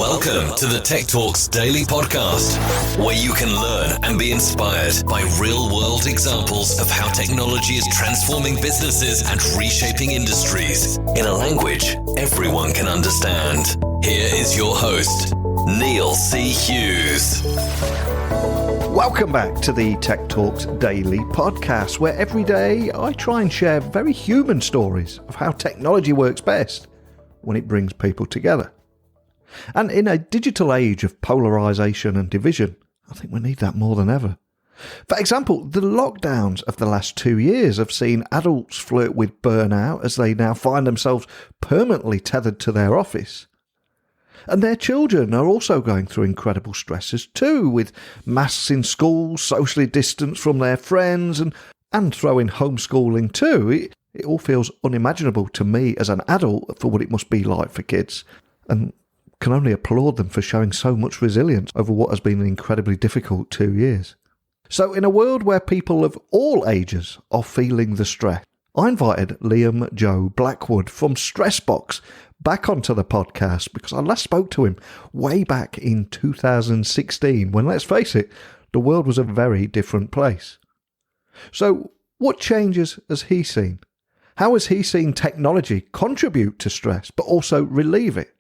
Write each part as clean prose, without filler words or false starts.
Welcome to the Tech Talks Daily Podcast, where you can learn and be inspired by real-world examples of how technology is transforming businesses and reshaping industries in a language everyone can understand. Here is your host, Neil C. Hughes. Welcome back to the Tech Talks Daily Podcast, where every day I try and share very human stories of how technology works best when it brings people together. And in a digital age of polarisation and division, I think we need that more than ever. For example, the lockdowns of the last 2 years have seen adults flirt with burnout as they now find themselves permanently tethered to their office. And their children are also going through incredible stresses too, with masks in schools, socially distanced from their friends, and throw in homeschooling too. It all feels unimaginable to me as an adult for what it must be like for kids, and can only applaud them for showing so much resilience over what has been an incredibly difficult 2 years. So in a world where people of all ages are feeling the stress, I invited Liam Joe Blackwood from Stressbox back onto the podcast because I last spoke to him way back in 2016 when, let's face it, the world was a very different place. So what changes has he seen? How has he seen technology contribute to stress but also relieve it?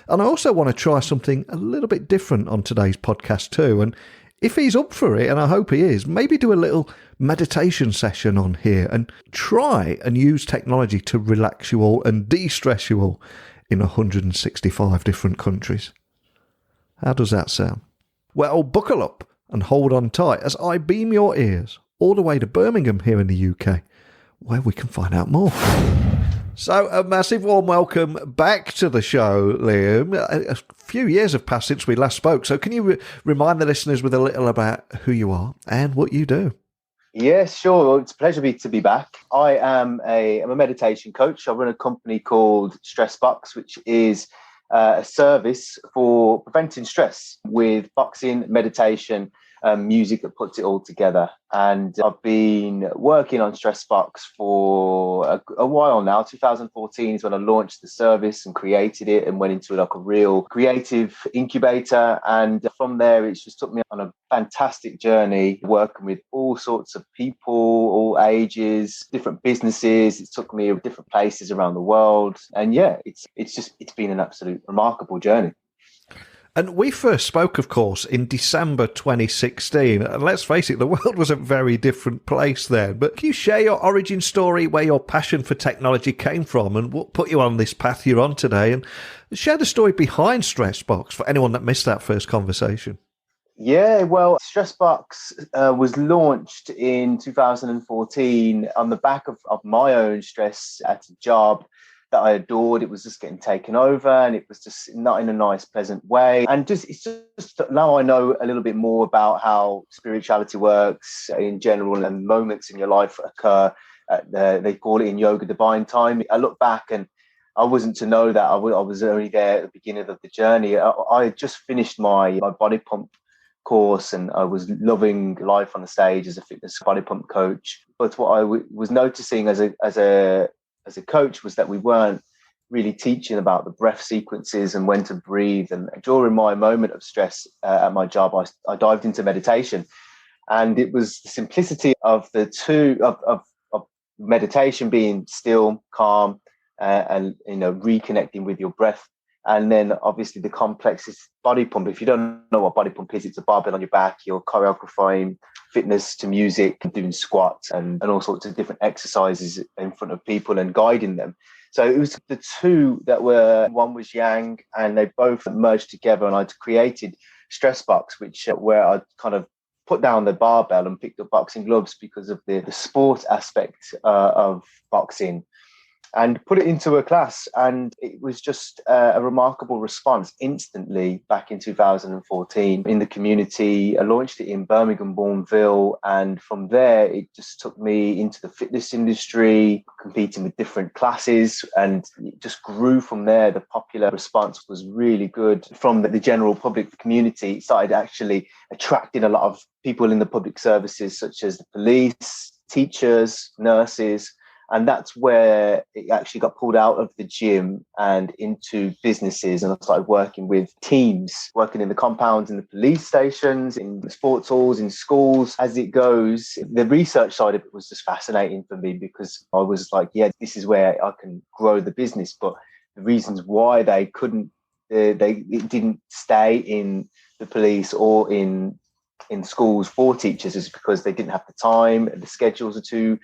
And I also want to try something a little bit different on today's podcast too. And if he's up for it, and I hope he is, maybe do a little meditation session on here and try and use technology to relax you all and de-stress you all in 165 different countries. How does that sound? Well, buckle up and hold on tight as I beam your ears all the way to Birmingham here in the UK, where we can find out more. So a massive warm welcome back to the show, Liam. A few years have passed since we last spoke, so can you remind the listeners with a little about who you are and what you do? Yes, sure. Well, it's a pleasure to be back. I'm a meditation coach. I run a company called Stressbox, which is a service for preventing stress with boxing, meditation, music that puts it all together. And I've been working on Stressbox for a while now. 2014 is when I launched the service and created it and went into like a real creative incubator. And from there, it's just took me on a fantastic journey working with all sorts of people, all ages, different businesses. It took me to different places around the world. And yeah, it's been an absolute remarkable journey. And we first spoke, of course, in December 2016. And let's face it, the world was a very different place then. But can you share your origin story, where your passion for technology came from and what put you on this path you're on today? And share the story behind Stressbox for anyone that missed that first conversation. Yeah, well, Stressbox was launched in 2014 on the back of my own stress at a job that I adored. It was just getting taken over and it was just not in a nice, pleasant way. And it's just now I know a little bit more about how spirituality works in general and moments in your life occur. They call it in yoga divine time. I look back and I wasn't to know that I was only there at the beginning of the journey. I had just finished my body pump course and I was loving life on the stage as a fitness body pump coach. But what I was noticing as a coach was that we weren't really teaching about the breath sequences and when to breathe. And during my moment of stress at my job, I dived into meditation, and it was the simplicity of the two of meditation being still, calm, and reconnecting with your breath. And then obviously the complex is body pump. If you don't know what body pump is, it's a barbell on your back. You're choreographing fitness to music, doing squats and all sorts of different exercises in front of people and guiding them. So it was the two that were, one was yang, and they both merged together. And I'd created Stressbox, where I kind of put down the barbell and picked up boxing gloves because of the sport aspect of boxing, and put it into a class. And it was just a remarkable response instantly back in 2014 in the community. I launched it in Birmingham, Bourneville. And from there, it just took me into the fitness industry, competing with different classes. And it just grew from there. The popular response was really good from the general public community. It started actually attracting a lot of people in the public services, such as the police, teachers, nurses, And that's where it actually got pulled out of the gym and into businesses. And I started working with teams, working in the compounds, in the police stations, in the sports halls, in schools. As it goes, the research side of it was just fascinating for me, because I was like, yeah, this is where I can grow the business. But the reasons why they couldn't, it didn't stay in the police or in schools for teachers is because they didn't have the time, the schedules are too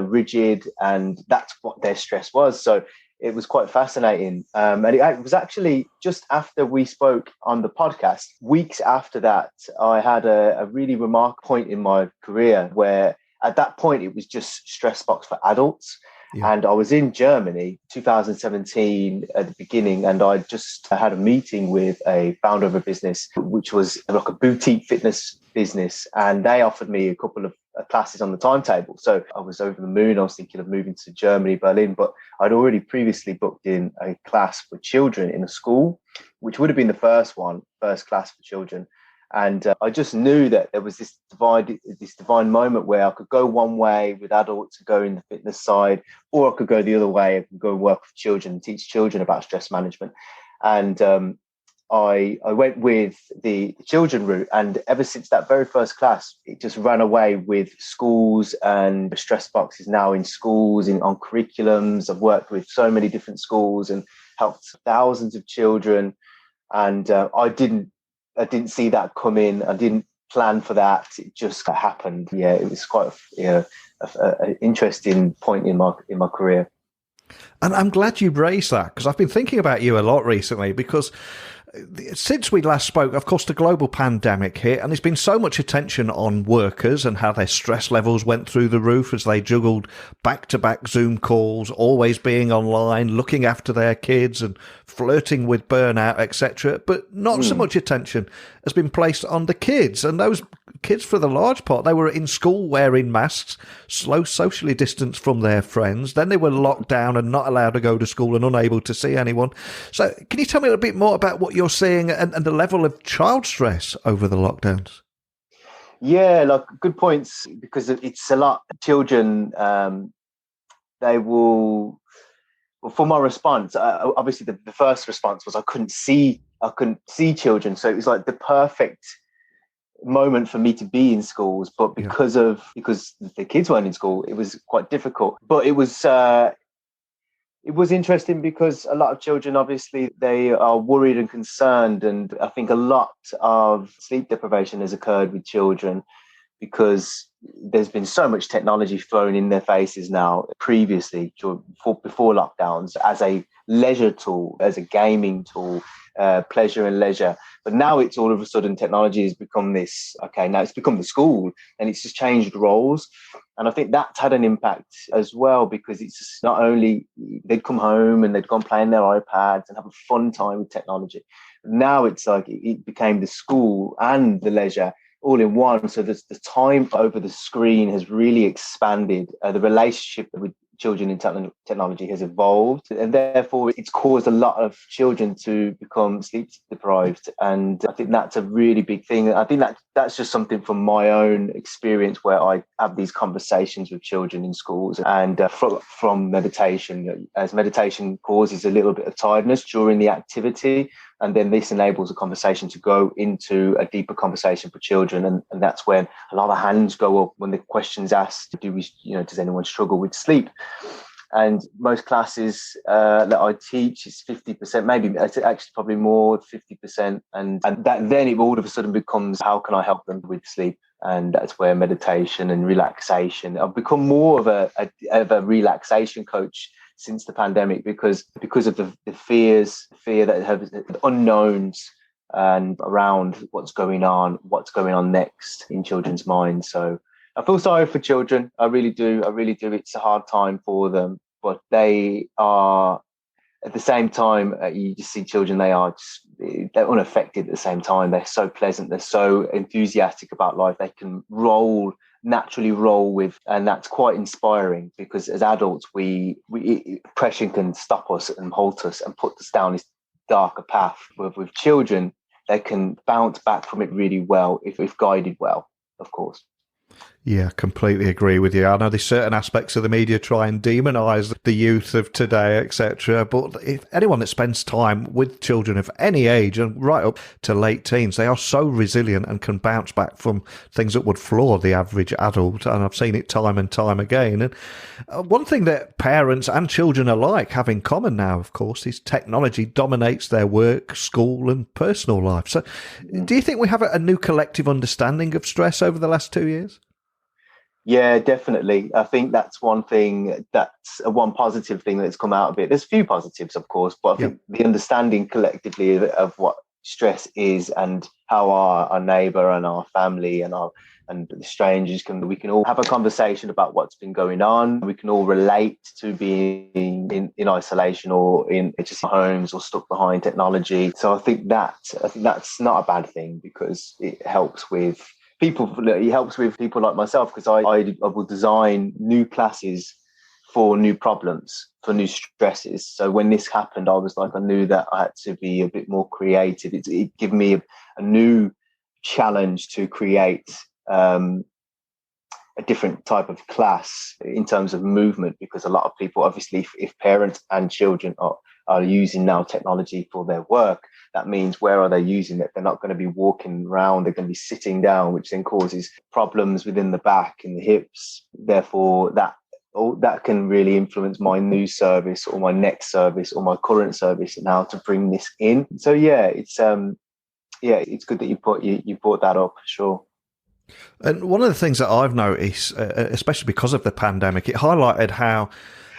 rigid, and that's what their stress was. So it was quite fascinating. And it was actually just after we spoke on the podcast, weeks after that, I had a really remarkable point in my career where at that point it was just Stressbox for adults. Yeah. And I was in Germany 2017 at the beginning, and I just had a meeting with a founder of a business, which was like a boutique fitness business. And they offered me a couple of classes on the timetable. So I was over the moon. I was thinking of moving to Germany, Berlin, but I'd already previously booked in a class for children in a school, which would have been the first class for children. And I just knew that there was this divine moment where I could go one way with adults and go in the fitness side, or I could go the other way and go and work with children, teach children about stress management. And I went with the children route. And ever since that very first class, it just ran away with schools, and Stressbox is now in schools, on curriculums. I've worked with so many different schools and helped thousands of children. And I didn't see that come in. I didn't plan for that. It just happened. Yeah, it was quite an interesting point in my career. And I'm glad you raised that, because I've been thinking about you a lot recently, because since we last spoke, of course, the global pandemic hit, and there's been so much attention on workers and how their stress levels went through the roof as they juggled back-to-back Zoom calls, always being online, looking after their kids and flirting with burnout, etc. But not so much attention has been placed on the kids. And those kids, for the large part, they were in school wearing masks, socially distanced from their friends. Then they were locked down and not allowed to go to school and unable to see anyone. So can you tell me a little bit more about what you're seeing and the level of child stress over the lockdowns? Yeah, like good points, because it's a lot. Children, they will. Well, for my response, obviously the first response was I couldn't see children, so it was like the perfect moment for me to be in schools. But because the kids weren't in school, it was quite difficult. But it was interesting because a lot of children, obviously, they are worried and concerned. And I think a lot of sleep deprivation has occurred with children because there's been so much technology thrown in their faces now, previously, before lockdowns, as a leisure tool, as a gaming tool, pleasure and leisure. But now it's all of a sudden technology has become this, now it's become the school, and it's just changed roles. And I think that's had an impact as well, because it's just not only they'd come home and they'd go and play on their iPads and have a fun time with technology. Now it's like it became the school and the leisure all in one. So the time over the screen has really expanded. The relationship with children in technology has evolved, and therefore it's caused a lot of children to become sleep deprived. And I think that's a really big thing. I think that's just something from my own experience, where I have these conversations with children in schools, and from meditation, as meditation causes a little bit of tiredness during the activity. And then this enables a conversation to go into a deeper conversation for children. And that's when a lot of hands go up when the question's asked, does anyone struggle with sleep? And most classes that I teach is 50%, maybe it's actually probably more, 50%. And that then it all of a sudden becomes, how can I help them with sleep? And that's where meditation and relaxation. I've become more of a relaxation coach since the pandemic, because of the fear that have unknowns and around what's going on next in children's minds. So I feel sorry for children. I really do. It's a hard time for them, but they are, at the same time, you just see children, they're unaffected at the same time. They're so pleasant. They're so enthusiastic about life. They can naturally roll with, and that's quite inspiring, because as adults, depression can stop us and halt us and put us down this darker path. With children, they can bounce back from it really well if guided well, of course. Yeah, completely agree with you. I know there's certain aspects of the media try and demonise the youth of today, etc. But if anyone that spends time with children of any age and right up to late teens, they are so resilient and can bounce back from things that would floor the average adult. And I've seen it time and time again. And one thing that parents and children alike have in common now, of course, is technology dominates their work, school and personal life. So do you think we have a new collective understanding of stress over the last 2 years? Yeah, definitely. I think that's one thing, that's one positive thing that's come out of it. There's a few positives, of course, but I think the understanding collectively of what stress is and how our neighbour and our family and the strangers we can all have a conversation about what's been going on. We can all relate to being in isolation or in just homes or stuck behind technology. So I think that's not a bad thing, because it helps with people. It helps with people like myself, because I will design new classes for new problems, for new stresses. So when this happened, I was like, I knew that I had to be a bit more creative. It gave me a new challenge to create a different type of class in terms of movement, because a lot of people, obviously, if parents and children are using now technology for their work, that means where are they using it? They're not going to be walking around, they're going to be sitting down, which then causes problems within the back and the hips. Therefore, that can really influence my new service or my next service or my current service now to bring this in. So it's good that you brought that up, for sure. And one of the things that I've noticed, especially because of the pandemic, it highlighted how,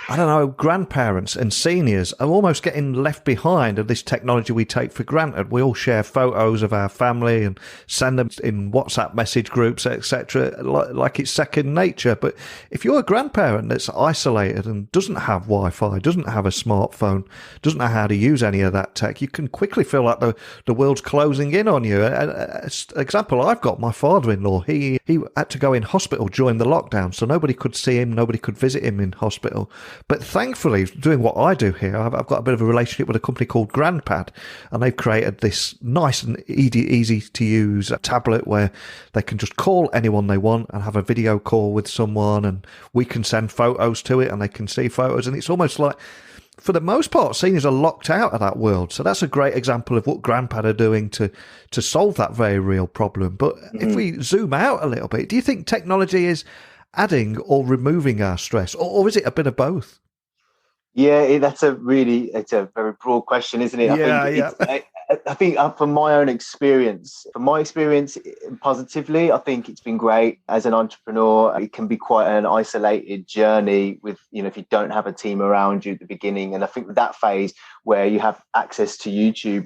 I don't know, grandparents and seniors are almost getting left behind of this technology we take for granted. We all share photos of our family and send them in WhatsApp message groups, etc., like it's second nature. But if you're a grandparent that's isolated and doesn't have Wi-Fi, doesn't have a smartphone, doesn't know how to use any of that tech, you can quickly feel like the world's closing in on you. An example I've got, my father-in-law, he had to go in hospital during the lockdown, so nobody could see him, nobody could visit him in hospital. But thankfully, doing what I do here, I've got a bit of a relationship with a company called GrandPad, and they've created this nice and easy to use tablet where they can just call anyone they want and have a video call with someone, and we can send photos to it and they can see photos. And it's almost like, for the most part, seniors are locked out of that world. So that's a great example of what GrandPad are doing to solve that very real problem. But if we zoom out a little bit, do you think technology is adding or removing our stress, or is it a bit of both? Yeah, it's a very broad question, isn't it? I think from my experience, positively, I think it's been great as an entrepreneur. It can be quite an isolated journey with, if you don't have a team around you at the beginning. And I think with that phase where you have access to YouTube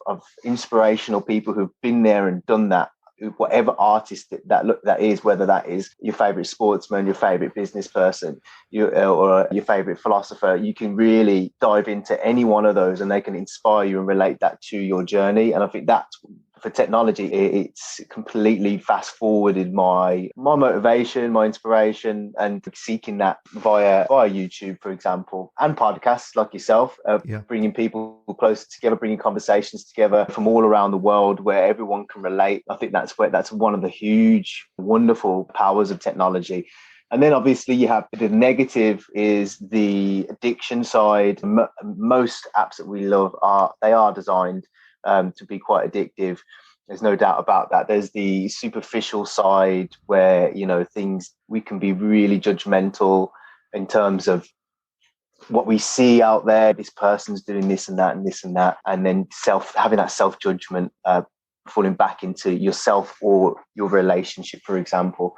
of inspirational people who've been there and done that, whatever artist that is, whether that is your favorite sportsman, your favorite business person, or your favorite philosopher, you can really dive into any one of those and they can inspire you and relate that to your journey. And I think that's, for technology, it's completely fast forwarded my motivation, my inspiration, and seeking that via YouTube, for example, and podcasts like yourself, bringing people closer together, bringing conversations together from all around the world where everyone can relate. I think that's one of the huge, wonderful powers of technology. And then obviously you have the negative is the addiction side. Most apps that we love are designed to be quite addictive. There's no doubt about that. There's the superficial side where, we can be really judgmental in terms of what we see out there. This person's doing this and that and this and that. And then having that self-judgment, falling back into yourself or your relationship, for example,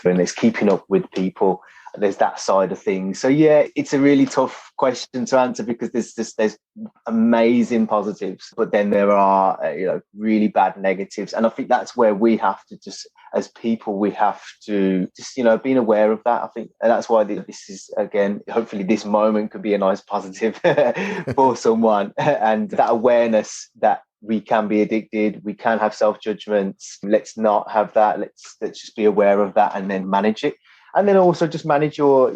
when it's keeping up with people, there's that side of things. So it's a really tough question to answer, because there's amazing positives, but then there are really bad negatives. And I think that's where we have to just, as people, we have to just being aware of that. I think, and that's why this is, again, hopefully this moment could be a nice positive for someone, and that awareness that we can be addicted, we can have self-judgments. Let's not have that. Let's just be aware of that and then manage it. And then also just manage your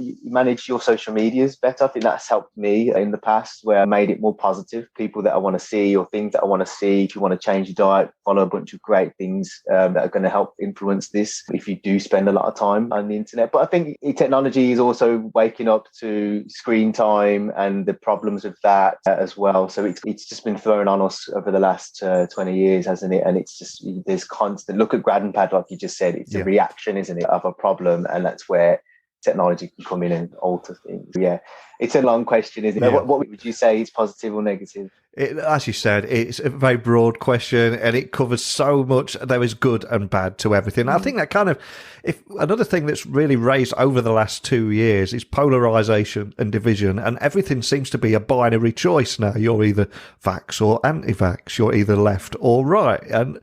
social medias better. I think that's helped me in the past, where I made it more positive. People that I want to see or things that I want to see. If you want to change your diet, follow a bunch of great things that are going to help influence this if you do spend a lot of time on the internet. But I think technology is also waking up to screen time and the problems of that as well. So it's just been thrown on us over the last 20 years, hasn't it? And it's just, there's constant, look at Grad and Pad, like you just said, it's a reaction, isn't it, of a problem. And that's where technology can come in and alter things. Yeah, it's a long question, isn't it? What would you say is positive or negative? As you said, it's a very broad question and it covers so much. There is good and bad to everything. I think that kind of, if another thing that's really raised over the last 2 years is polarization and division, and everything seems to be a binary choice now. You're either vax or anti-vax. You're either left or right. And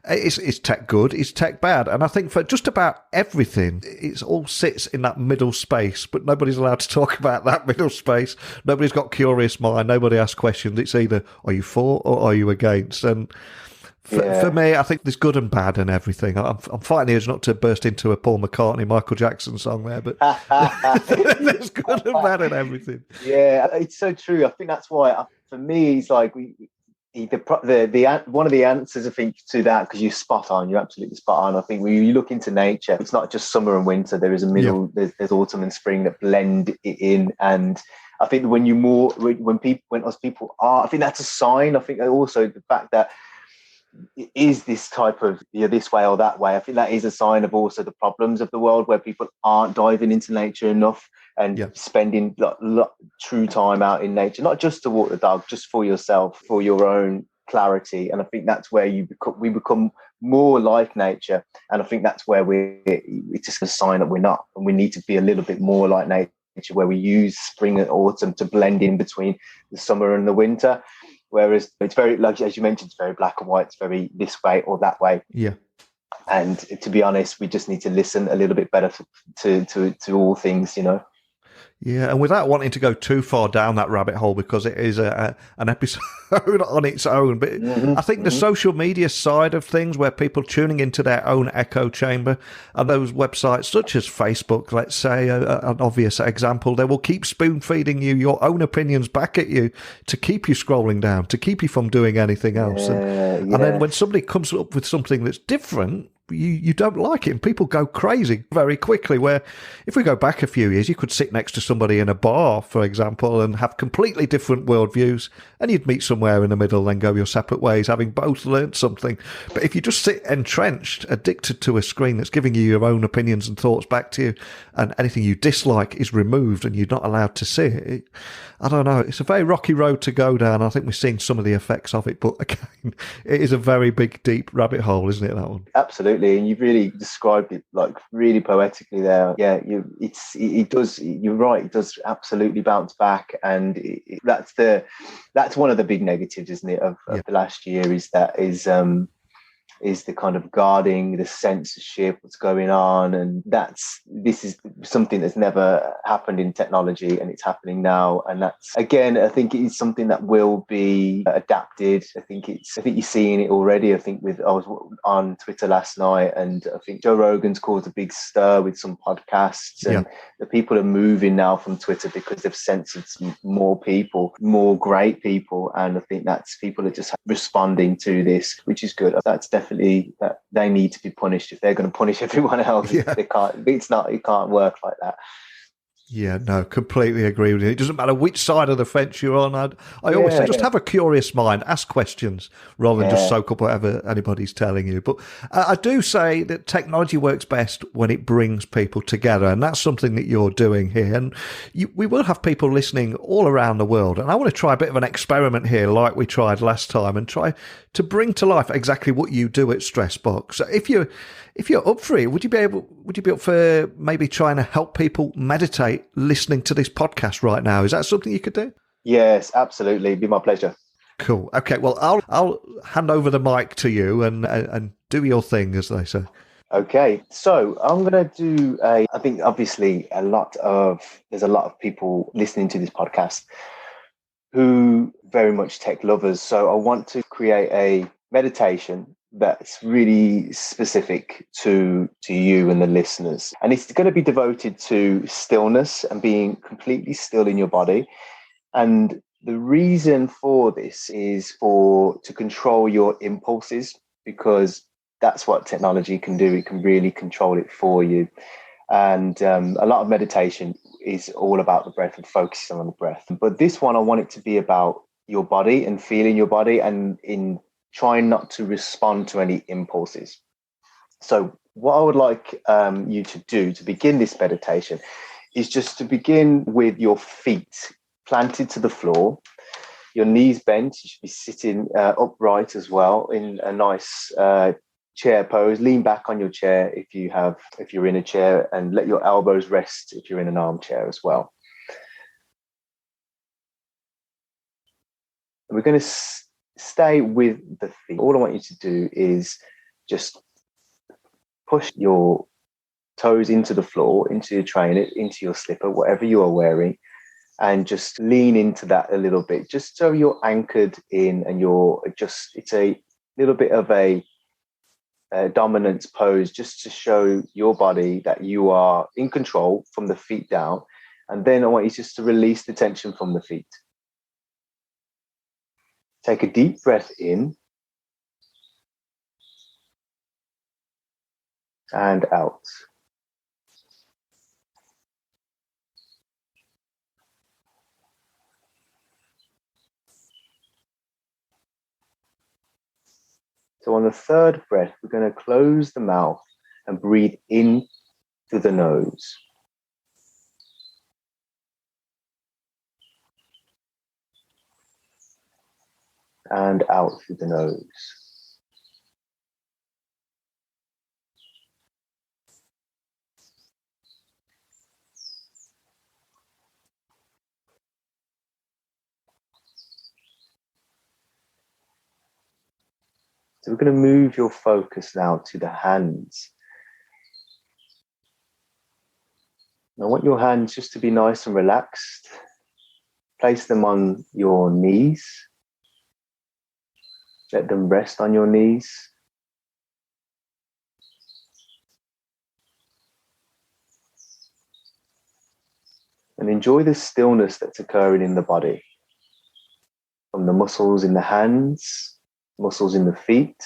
is tech good? Is tech bad? And I think for just about everything, it all sits in that middle space, but nobody's allowed to talk about that middle space. Nobody's got curious mind. Nobody asks questions. It's either, are you for or are you against? And for me, I think there's good and bad in everything. I'm fighting here not to burst into a Paul McCartney, Michael Jackson song there, but there's good and bad in everything. Yeah, it's so true. I think that's why, for me, it's like one of the answers, I think, to that, because you're spot on, you're absolutely spot on. I think when you look into nature, it's not just summer and winter. There is a middle. There's autumn and spring that blend it in, and I think when us people are, I think that's a sign. I think also the fact that it is this type of this way or that way. I think that is a sign of also the problems of the world, where people aren't diving into nature enough and spending true time out in nature, not just to walk the dog, just for yourself, for your own clarity. And I think that's where we become more like nature. And I think that's where it's just a sign that we're not, and we need to be a little bit more like nature, where we use spring and autumn to blend in between the summer and the winter. Whereas it's very, like as you mentioned, it's very black and white. It's very this way or that way. Yeah. And to be honest, we just need to listen a little bit better to all things, Yeah, and without wanting to go too far down that rabbit hole, because it is an episode on its own, but I think the social media side of things, where people tuning into their own echo chamber, and those websites such as Facebook, let's say, an obvious example, they will keep spoon-feeding you your own opinions back at you to keep you scrolling down, to keep you from doing anything else. And then when somebody comes up with something that's different, you don't like it, and people go crazy very quickly. Where if we go back a few years, you could sit next to somebody in a bar, for example, and have completely different worldviews, and you'd meet somewhere in the middle, then go your separate ways, having both learned something. But if you just sit entrenched, addicted to a screen that's giving you your own opinions and thoughts back to you, and anything you dislike is removed and you're not allowed to see it, I don't know. It's a very rocky road to go down. I think we're seeing some of the effects of it, but again, it is a very big, deep rabbit hole, isn't it, that one? Absolutely. And you've really described it like really poetically there. Yeah, it does. You're right. It does absolutely bounce back, and that's one of the big negatives, isn't it, of the last year? Is the kind of guarding, the censorship, what's going on. And this is something that's never happened in technology, and it's happening now. And that's, again, I think it is something that will be adapted. I think you're seeing it already. I was on Twitter last night, and I think Joe Rogan's caused a big stir with some podcasts, and the people are moving now from Twitter because they've censored some more people, more great people. And I think that's, people are just responding to this, which is good. That's definitely that they need to be punished. If they're going to punish everyone else, they can't. It can't work like that. Yeah, no, completely agree with you. It doesn't matter which side of the fence you're on. I always say, just have a curious mind, ask questions rather than just soak up whatever anybody's telling you. But I do say that technology works best when it brings people together, and that's something that you're doing here. And we will have people listening all around the world, and I want to try a bit of an experiment here, like we tried last time, and try to bring to life exactly what you do at Stressbox. So if you're up for it, would you be up for maybe trying to help people meditate listening to this podcast right now? Is that something you could do? Yes, absolutely. It'd be my pleasure. Cool. Okay. Well, I'll hand over the mic to you and do your thing, as they say. Okay. So I'm going to do I think obviously there's a lot of people listening to this podcast who very much tech lovers. So I want to create a meditation that's really specific to you and the listeners. And it's going to be devoted to stillness and being completely still in your body. And the reason for this is to control your impulses, because that's what technology can do. It can really control it for you. And a lot of meditation is all about the breath and focusing on the breath. But this one, I want it to be about your body and feeling your body, and in trying not to respond to any impulses. So what I would like you to do to begin this meditation is just to begin with your feet planted to the floor, your knees bent. You should be sitting upright as well in a nice chair pose. Lean back on your chair if you're in a chair, and let your elbows rest if you're in an armchair as well. And we're going to stay with the feet. All I want you to do is just push your toes into the floor, into your trainer, into your slipper, whatever you are wearing, and just lean into that a little bit, just so you're anchored in, and it's a little bit of a dominance pose, just to show your body that you are in control from the feet down. And then I want you just to release the tension from the feet. Take a deep breath in and out. So on the third breath, we're going to close the mouth and breathe in through the nose. And out through the nose. So we're going to move your focus now to the hands. I want your hands just to be nice and relaxed. Place them on your knees. Let them rest on your knees. And enjoy the stillness that's occurring in the body. From the muscles in the hands, muscles in the feet.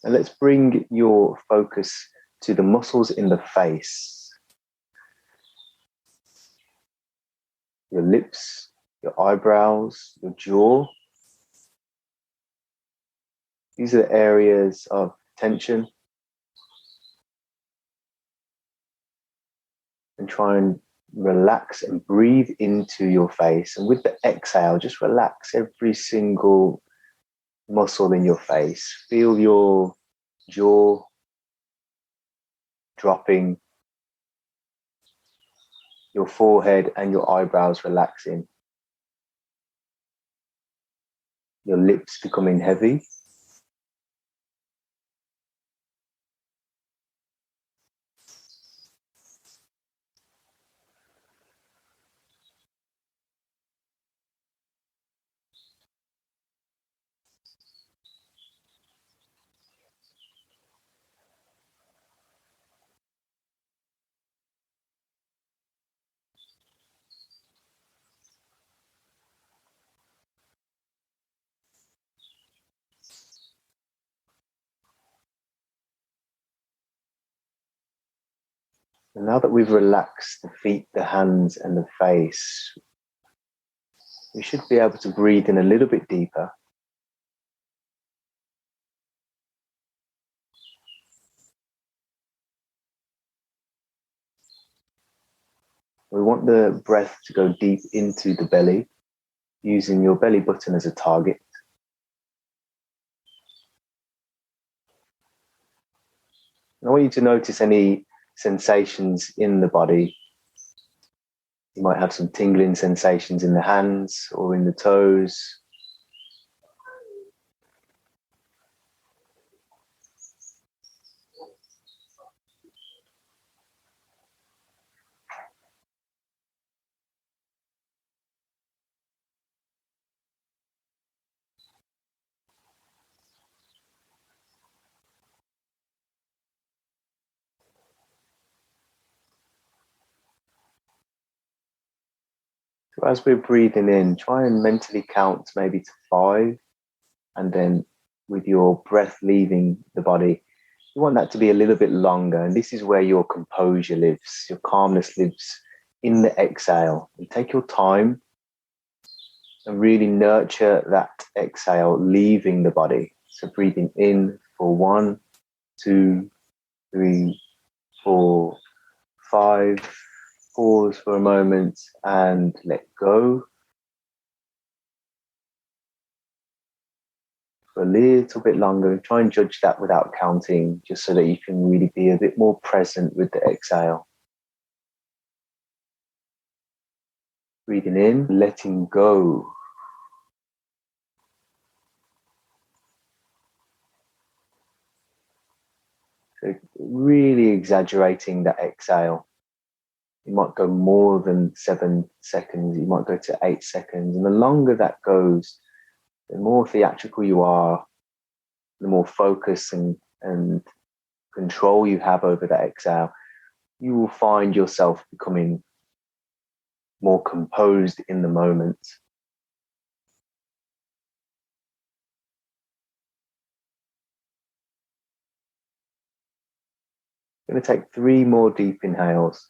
And let's bring your focus to the muscles in the face. Your lips, your eyebrows, your jaw. These are areas of tension. And try and relax and breathe into your face. And with the exhale, just relax every single muscle in your face. Feel your jaw dropping, your forehead and your eyebrows relaxing, your lips becoming heavy. And now that we've relaxed the feet, the hands, and the face, we should be able to breathe in a little bit deeper. We want the breath to go deep into the belly, using your belly button as a target. I want you to notice any sensations in the body. You might have some tingling sensations in the hands or in the toes. So as we're breathing in, try and mentally count maybe to 5. And then with your breath leaving the body, you want that to be a little bit longer. And this is where your composure lives, your calmness lives in the exhale. And take your time and really nurture that exhale leaving the body. So breathing in for 1, 2, 3, 4, 5. Pause for a moment and let go. For a little bit longer, try and judge that without counting, just so that you can really be a bit more present with the exhale. Breathing in, letting go. So really exaggerating that exhale. You might go more than 7 seconds, you might go to 8 seconds. And the longer that goes, the more theatrical you are, the more focus and control you have over that exhale, you will find yourself becoming more composed in the moment. I'm going to take 3 more deep inhales.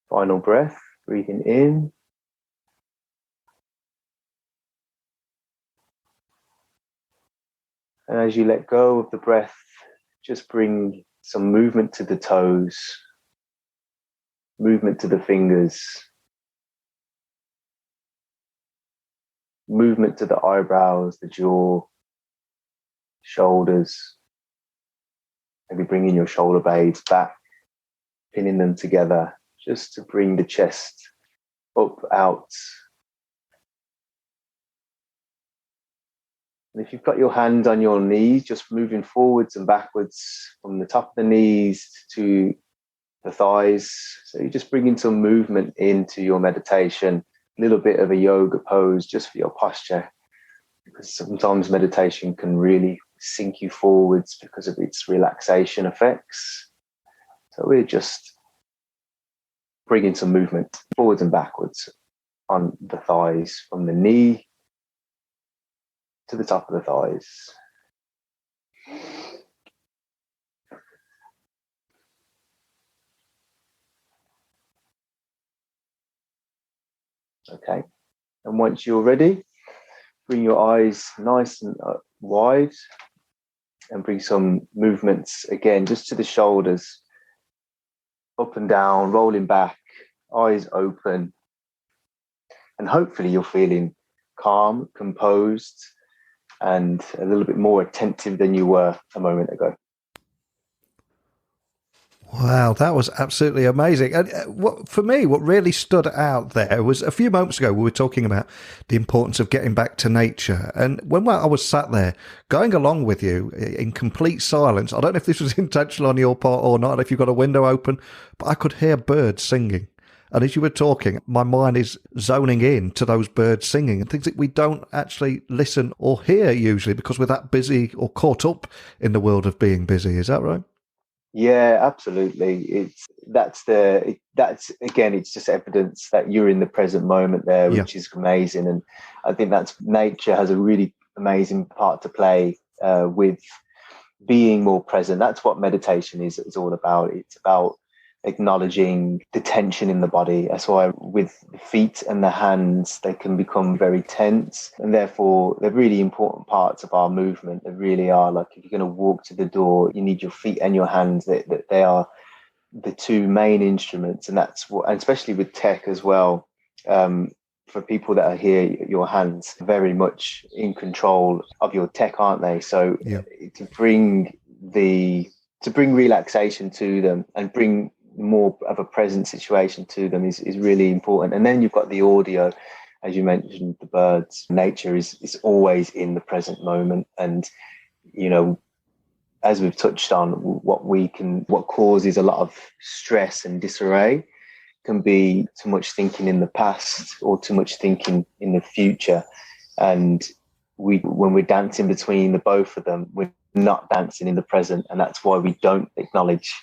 Final breath, breathing in. And as you let go of the breath, just bring some movement to the toes, movement to the fingers, movement to the eyebrows, the jaw, shoulders. Maybe bringing your shoulder blades back, pinning them together, just to bring the chest up, out. And if you've got your hands on your knees, just moving forwards and backwards from the top of the knees to the thighs. So you're just bringing some movement into your meditation, a little bit of a yoga pose just for your posture, because sometimes meditation can really sink you forwards because of its relaxation effects. So we're just bringing some movement forwards and backwards on the thighs, from the knee to the top of the thighs. Okay, and once you're ready, bring your eyes nice and wide and bring some movements again just to the shoulders, up and down, rolling back, eyes open. And hopefully you're feeling calm, composed, and a little bit more attentive than you were a moment ago. Wow, that was absolutely amazing. And for me, what really stood out there was a few moments ago, we were talking about the importance of getting back to nature. And when I was sat there going along with you in complete silence, I don't know if this was intentional on your part or not, if you've got a window open, but I could hear birds singing. And as you were talking, my mind is zoning in to those birds singing and things that we don't actually listen or hear usually because we're that busy or caught up in the world of being busy. Is that right? Yeah, absolutely. That's again, it's just evidence that you're in the present moment there, which is amazing. And I think that's nature has a really amazing part to play with being more present. That's what meditation is all about. It's about acknowledging the tension in the body. That's why with the feet and the hands, they can become very tense, and therefore they're really important parts of our movement. They really are. Like if you're going to walk to the door, you need your feet and your hands. That they are the two main instruments, and that's what, and especially with tech as well. For people that are here, your hands are very much in control of your tech, aren't they? So to bring relaxation to them and bring more of a present situation to them is really important. And then you've got the audio, as you mentioned, the birds. Nature is always in the present moment. And, you know, as we've touched on, what causes a lot of stress and disarray can be too much thinking in the past or too much thinking in the future. And when we're dancing between the both of them, we're not dancing in the present. And that's why we don't acknowledge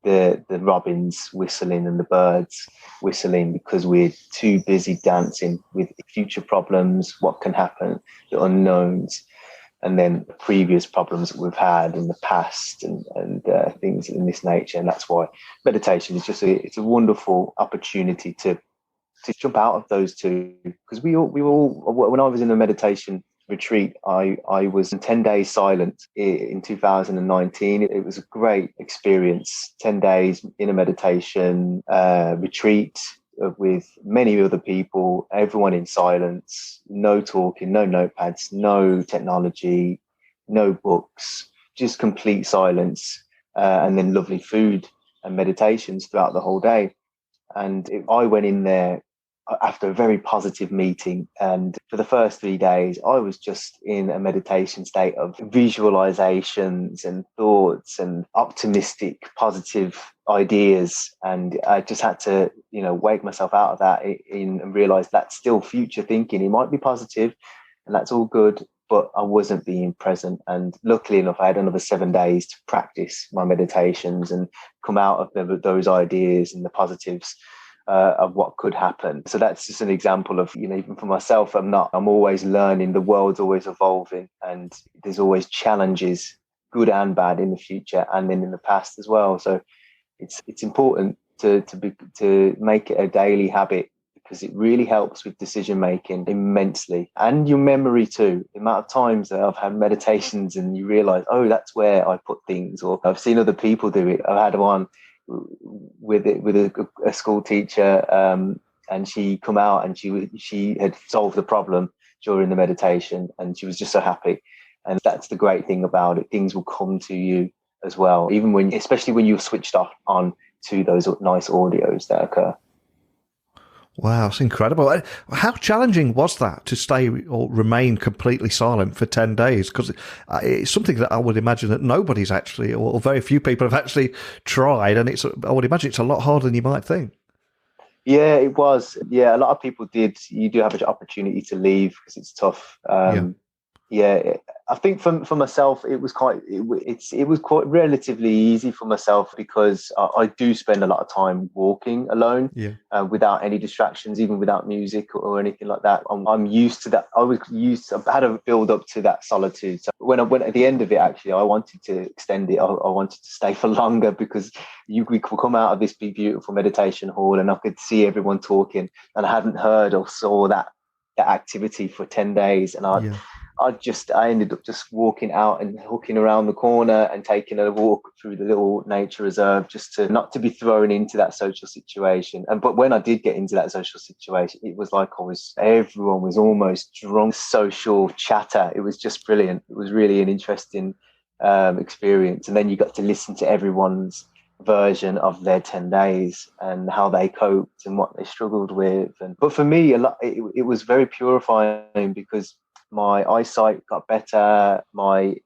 the robins whistling and the birds whistling, because we're too busy dancing with future problems, what can happen, the unknowns, and then previous problems that we've had in the past, and things in this nature. And that's why meditation is just it's a wonderful opportunity to jump out of those two, because we were all, when I was in a meditation retreat, I was 10 days silent in 2019. It was a great experience. 10 days in a meditation retreat with many other people, everyone in silence, no talking, no notepads, no technology, no books, just complete silence, and then lovely food and meditations throughout the whole day. And I went in there after a very positive meeting, and for the first 3 days I was just in a meditation state of visualizations and thoughts and optimistic positive ideas, and I just had to wake myself out of that and realize that's still future thinking. It might be positive and that's all good, but I wasn't being present. And luckily enough, I had another 7 days to practice my meditations and come out of those ideas and the positives of what could happen. So that's just an example of, even for myself, I'm always learning. The world's always evolving, and there's always challenges, good and bad, in the future and then in the past as well. So it's important to make it a daily habit, because it really helps with decision making immensely, and your memory too. The amount of times that I've had meditations and you realize, oh, that's where I put things, or I've seen other people do it. I had one with a school teacher, and she come out and she had solved the problem during the meditation, and she was just so happy. And that's the great thing about it. Things will come to you as well, especially when you're switched on to those nice audios that occur. Wow, it's incredible. How challenging was that to stay or remain completely silent for 10 days? Because it's something that I would imagine that nobody's actually, or very few people have actually tried. And I would imagine it's a lot harder than you might think. Yeah, it was. Yeah, a lot of people did. You do have an opportunity to leave because it's tough. Yeah, I think for myself, it was quite relatively easy for myself, because I do spend a lot of time walking alone, without any distractions, even without music or anything like that. I'm used to that. I had a build up to that solitude. So when I went at the end of it, actually, I wanted to extend it. I wanted to stay for longer, because we could come out of this big, beautiful meditation hall and I could see everyone talking, and I hadn't heard or saw that activity for 10 days. And I ended up just walking out and hooking around the corner and taking a walk through the little nature reserve, just not to be thrown into that social situation. But when I did get into that social situation, it was like everyone was almost drunk, social chatter. It was just brilliant. It was really an interesting experience. And then you got to listen to everyone's version of their 10 days and how they coped and what they struggled with. But for me, it was very purifying, because my eyesight got better, my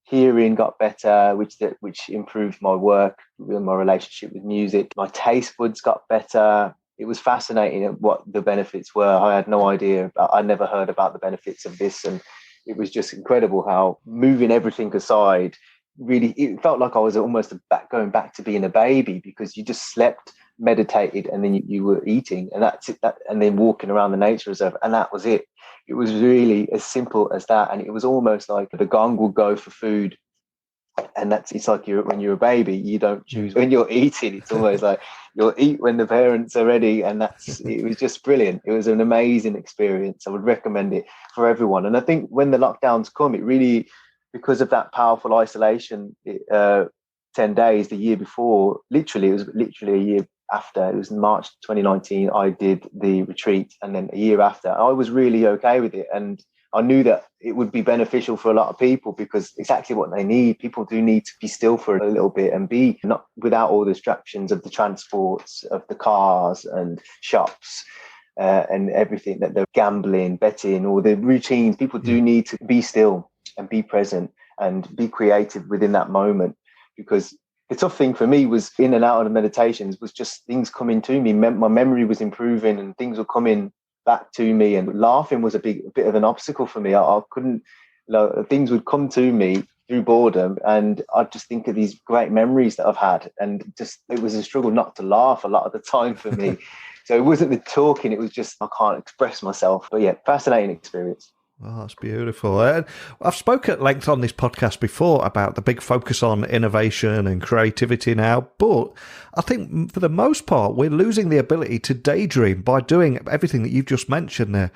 hearing got better, which improved my work, my relationship with music. My taste buds got better. It was fascinating what the benefits were. I had no idea. I never heard about the benefits of this, and it was just incredible how, moving everything aside, really, it felt like I was almost going back to being a baby, because you just slept, meditated, and then you were eating, and that's it. And then walking around the nature reserve, and that was it. It was really as simple as that. And it was almost like the gong will go for food. And it's like when you're a baby, you don't choose when you're eating. It's almost like you'll eat when the parents are ready. And it was just brilliant. It was an amazing experience. I would recommend it for everyone. And I think when the lockdowns come, it really, because of that powerful isolation, 10 days the year before, it was literally a year after, it was in March 2019, I did the retreat, and then a year after, I was really okay with it. And I knew that it would be beneficial for a lot of people, because exactly what they need. People do need to be still for a little bit and be not without all the distractions of the transports, of the cars and shops, and everything, that they're gambling, betting, or the routines. People do need to be still and be present and be creative within that moment, because the tough thing for me was, in and out of the meditations, was just things coming to me. My memory was improving and things were coming back to me, and laughing was a bit of an obstacle for me. I couldn't, things would come to me through boredom, and I'd just think of these great memories that I've had, and just it was a struggle not to laugh a lot of the time for me. So it wasn't the talking, it was just I can't express myself. But yeah, fascinating experience. Oh, that's beautiful. I've spoken at length on this podcast before about the big focus on innovation and creativity now, but I think for the most part, we're losing the ability to daydream by doing everything that you've just mentioned there.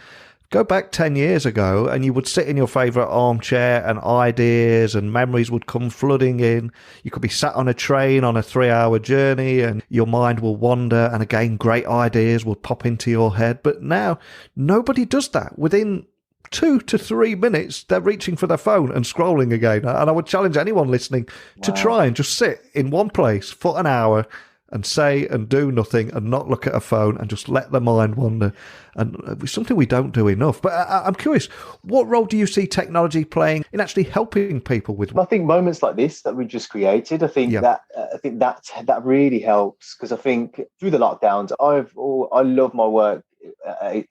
Go back 10 years ago and you would sit in your favourite armchair and ideas and memories would come flooding in. You could be sat on a train on a 3-hour journey and your mind will wander, and again, great ideas will pop into your head. But now nobody does that. Within 2 to 3 minutes, they're reaching for their phone and scrolling again. And I would challenge anyone listening to try and just sit in one place for an hour and say and do nothing and not look at a phone and just let the mind wander. And it's something we don't do enough. But I'm curious, what role do you see technology playing in actually helping people with? I think moments like this that we just created, I think that really helps, because I think through the lockdowns, I love my work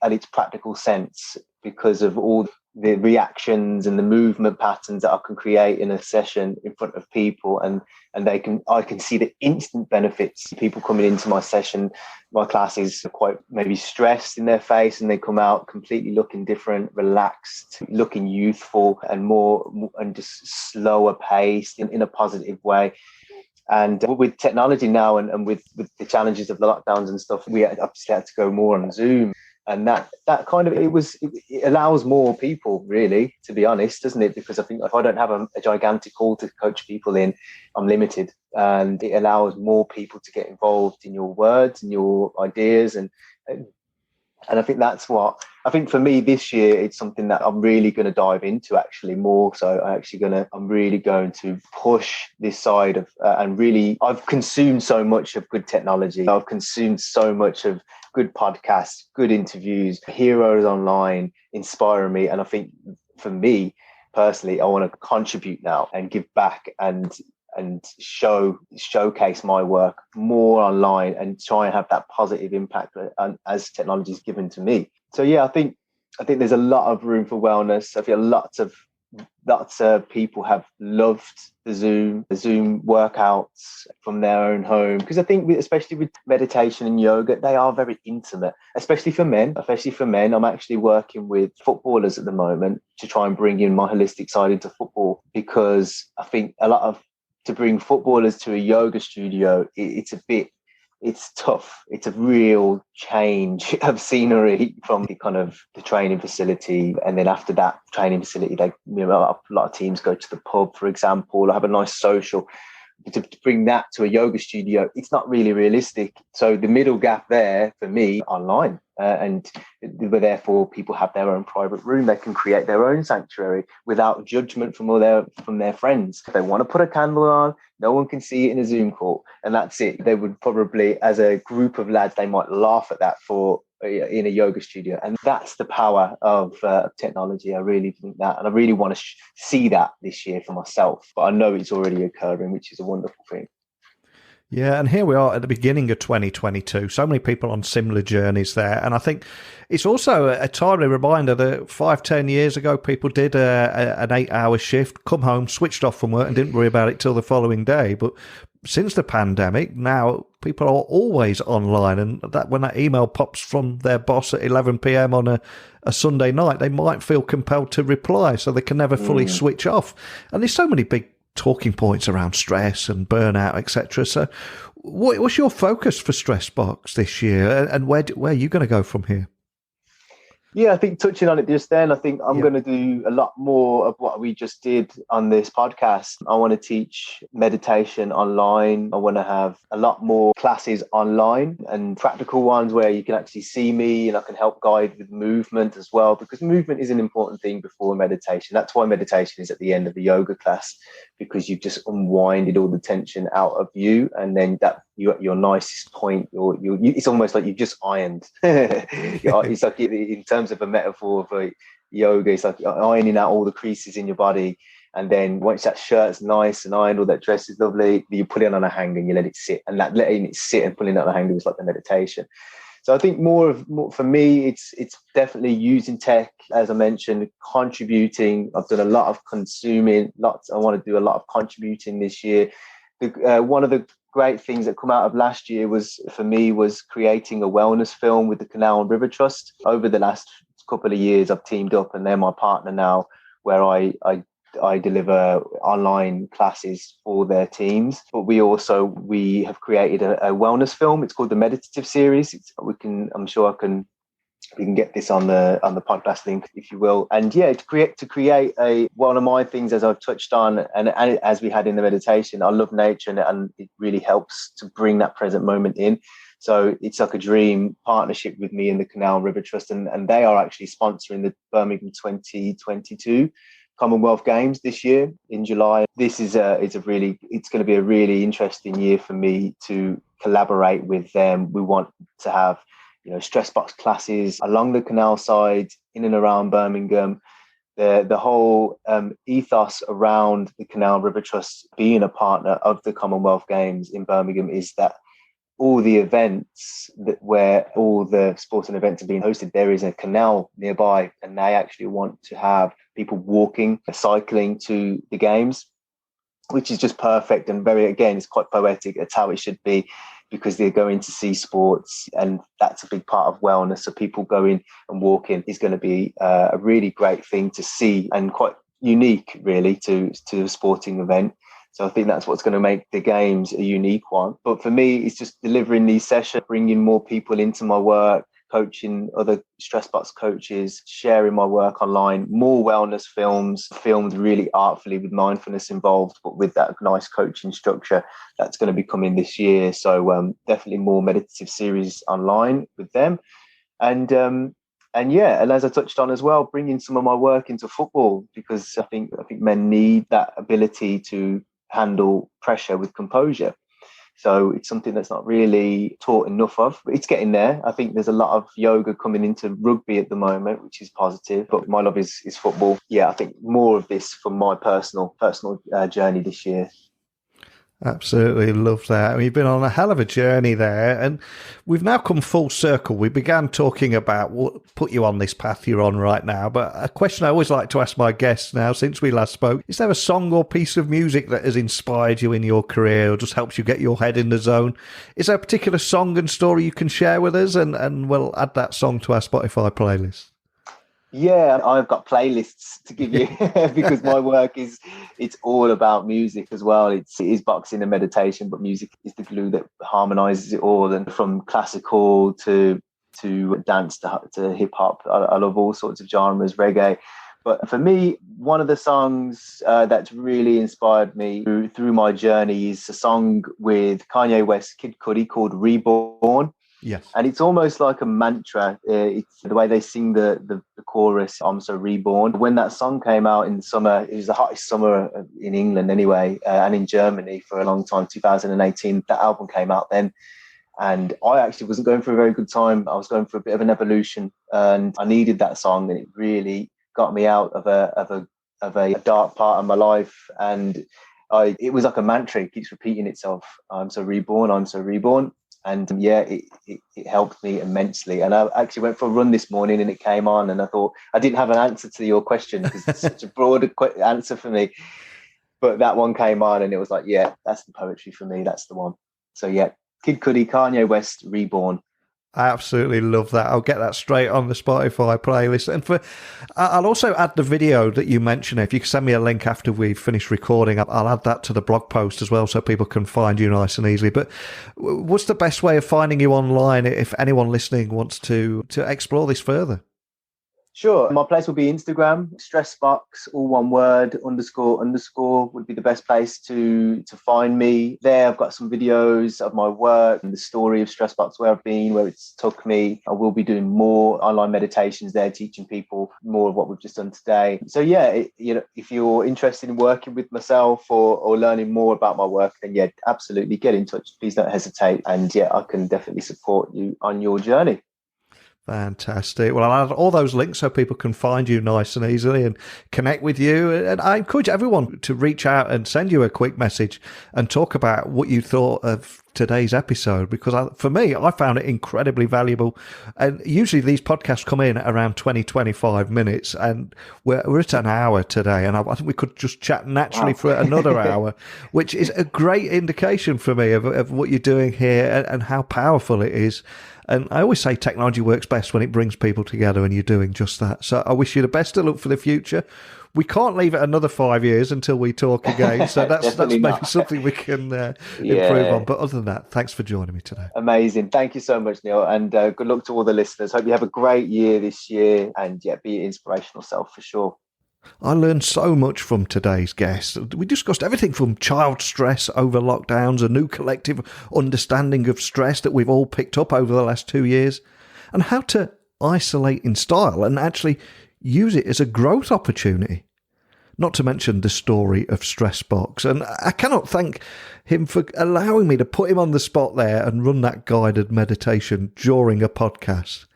at its practical sense, because of all the reactions and the movement patterns that I can create in a session in front of people, and I can see the instant benefits. People coming into my session, my classes are quite maybe stressed in their face, and they come out completely looking different, relaxed, looking youthful, and just slower paced in a positive way. And with technology now, and with the challenges of the lockdowns and stuff, we obviously had to go more on Zoom. And that kind of, it allows more people, really, to be honest, doesn't it? Because I think if I don't have a gigantic hall to coach people in, I'm limited. And it allows more people to get involved in your words and your ideas. And I think that's what, I think for me this year, it's something that I'm really going to dive into actually more. So I'm really going to push this side of, and really, I've consumed so much of good technology. I've consumed so much of good podcasts, good interviews, heroes online, inspiring me. And I think for me personally, I want to contribute now and give back and showcase my work more online and try and have that positive impact as technology is given to me. So yeah, I think there's a lot of room for wellness. I feel lots of people have loved the Zoom workouts from their own home, because I think especially with meditation and yoga, they are very intimate, especially for men. I'm actually working with footballers at the moment to try and bring in my holistic side into football, because I think to bring footballers to a yoga studio, it's tough. It's a real change of scenery from the training facility. And then after that training facility, a lot of teams go to the pub, for example, or have a nice social. To bring that to a yoga studio, it's not really realistic. So the middle gap there for me, online, and therefore people have their own private room. They can create their own sanctuary without judgment from their friends. If they want to put a candle on, no one can see it in a Zoom call, and that's it. They would probably, as a group of lads, they might laugh at that in a yoga studio. And that's the power of technology. I really think that, and I really want to see that this year for myself. But I know it's already occurring, which is a wonderful thing. Yeah, and here we are at the beginning of 2022. So many people on similar journeys there. And I think it's also a timely reminder that 5-10 years ago, people did an 8-hour shift, come home, switched off from work and didn't worry about it till the following day. But since the pandemic, now people are always online. And that when that email pops from their boss at 11 p.m. on a Sunday night, they might feel compelled to reply, so they can never fully switch off. And there's so many big talking points around stress and burnout, etc. So what's your focus for Stressbox this year, and where are you going to go from here? Yeah, I think touching on it just then, I think I'm going to do a lot more of what we just did on this podcast. I want to teach meditation online. I want to have a lot more classes online and practical ones where you can actually see me, and I can help guide with movement as well, because movement is an important thing before meditation. That's why meditation is at the end of the yoga class, because you've just unwinded all the tension out of you, and then that your nicest point, it's almost like you've just ironed. It's like in terms of a metaphor for yoga, it's like ironing out all the creases in your body, and then once that shirt's nice and ironed, all that dress is lovely, you put it on a hanger and you let it sit, and that letting it sit and pulling it on a hanger is like the meditation. So I think more for me, it's definitely using tech, as I mentioned, contributing. I've done a lot of consuming, I want to do a lot of contributing this year. One of the great things that come out of last year was creating a wellness film with the Canal and River Trust. Over the last couple of years, I've teamed up, and they're my partner now, where I deliver online classes for their teams. But we have created a wellness film. It's called the Meditative Series. We can get this on the podcast link, if you will. And yeah, to create one of my things, as I've touched on, and as we had in the meditation, I love nature, and it really helps to bring that present moment in. So it's like a dream partnership with me and the Canal and River Trust, and they are actually sponsoring the Birmingham 2022 Commonwealth Games this year in July. This is it's going to be a really interesting year for me to collaborate with them. We want to have, Stressbox classes along the canal side, in and around Birmingham. The whole ethos around the Canal River Trust being a partner of the Commonwealth Games in Birmingham is that all the events where all the sporting events are being hosted, there is a canal nearby, and they actually want to have people walking, cycling to the games, which is just perfect. And it's quite poetic. It's how it should be, because they're going to see sports, and that's a big part of wellness. So people going and walking is going to be a really great thing to see, and quite unique really to a sporting event. So I think that's what's going to make the games a unique one. But for me, it's just delivering these sessions, bringing more people into my work, coaching other Stressbox coaches, sharing my work online, more wellness films, filmed really artfully with mindfulness involved, but with that nice coaching structure that's going to be coming this year. So definitely more meditative series online with them. And as I touched on as well, bringing some of my work into football, because I think men need that ability to handle pressure with composure. So it's something that's not really taught enough of, but it's getting there. I think there's a lot of yoga coming into rugby at the moment, which is positive, but my love is football. Yeah, I think more of this from my personal journey this year. Absolutely love that. I mean, you've been on a hell of a journey there, and we've now come full circle. We began talking about what put you on this path you're on right now, but a question I always like to ask my guests now, since we last spoke, is there a song or piece of music that has inspired you in your career or just helps you get your head in the zone? Is there a particular song and story you can share with us, and we'll add that song to our Spotify playlist? Yeah, I've got playlists to give you because my work it's all about music as well. It is boxing and meditation, but music is the glue that harmonizes it all. And from classical to dance to hip hop, I love all sorts of genres, reggae. But for me, one of the songs that's really inspired me through my journey is a song with Kanye West, Kid Cudi, called Reborn. Yes. And it's almost like a mantra. It's the way they sing the chorus, I'm so reborn. When that song came out in the summer, it was the hottest summer in England anyway, and in Germany for a long time, 2018. That album came out then. And I actually wasn't going through a very good time. I was going through a bit of an evolution, and I needed that song, and it really got me out of a dark part of my life. And it was like a mantra. It keeps repeating itself. I'm so reborn, I'm so reborn. And it helped me immensely. And I actually went for a run this morning, and it came on, and I thought I didn't have an answer to your question because it's such a broad answer for me. But that one came on, and it was like, yeah, that's the poetry for me. That's the one. So yeah, Kid Cudi, Kanye West, Reborn. I absolutely love that. I'll get that straight on the Spotify playlist. And I'll also add the video that you mentioned. If you can send me a link after we've finished recording, I'll add that to the blog post as well so people can find you nice and easily. But what's the best way of finding you online if anyone listening wants to explore this further? Sure. My place will be Instagram, Stressbox, all one word, _ would be the best place to find me. There I've got some videos of my work and the story of Stressbox, where I've been, where it's took me. I will be doing more online meditations there, teaching people more of what we've just done today. So yeah, if you're interested in working with myself or learning more about my work, then yeah, absolutely get in touch. Please don't hesitate. And yeah, I can definitely support you on your journey. Fantastic. Well, I'll add all those links so people can find you nice and easily and connect with you. And I encourage everyone to reach out and send you a quick message and talk about what you thought of today's episode, because for me, I found it incredibly valuable. And usually these podcasts come in at around 20-25 minutes, and we're at an hour today, and I think we could just chat naturally for another hour, which is a great indication for me of what you're doing here and how powerful it is. And I always say technology works best when it brings people together, and you're doing just that. So I wish you the best of luck for the future. We can't leave it another 5 years until we talk again. So that's maybe something we can improve on. But other than that, thanks for joining me today. Amazing. Thank you so much, Neil. And good luck to all the listeners. Hope you have a great year this year, and be your inspirational self for sure. I learned so much from today's guest. We discussed everything from child stress over lockdowns, a new collective understanding of stress that we've all picked up over the last 2 years, and how to isolate in style and actually use it as a growth opportunity. Not to mention the story of Stressbox. And I cannot thank him for allowing me to put him on the spot there and run that guided meditation during a podcast.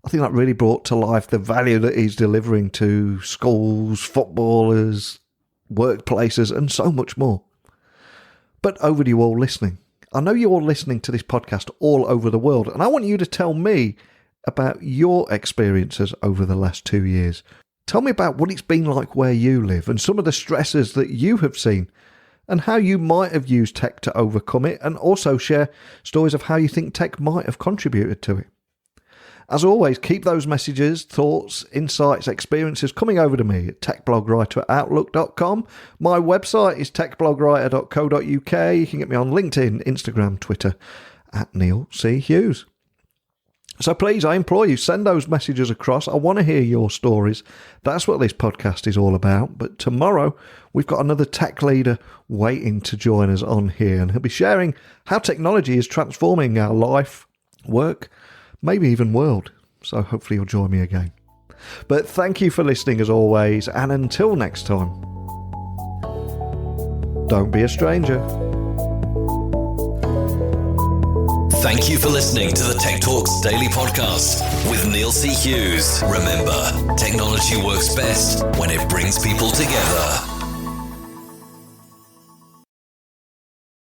I think that really brought to life the value that he's delivering to schools, footballers, workplaces, and so much more. But over to you all listening. I know you're all listening to this podcast all over the world, and I want you to tell me about your experiences over the last 2 years. Tell me about what it's been like where you live and some of the stresses that you have seen and how you might have used tech to overcome it, and also share stories of how you think tech might have contributed to it. As always, keep those messages, thoughts, insights, experiences coming over to me at techblogwriter@outlook.com. My website is techblogwriter.co.uk. You can get me on LinkedIn, Instagram, Twitter at Neil C. Hughes. So please, I implore you, send those messages across. I want to hear your stories. That's what this podcast is all about. But tomorrow, we've got another tech leader waiting to join us on here, and he'll be sharing how technology is transforming our life, work, maybe even world. So hopefully you'll join me again. But thank you for listening as always, and until next time, don't be a stranger. Thank you for listening to the Tech Talks Daily Podcast with Neil C. Hughes. Remember, technology works best when it brings people together.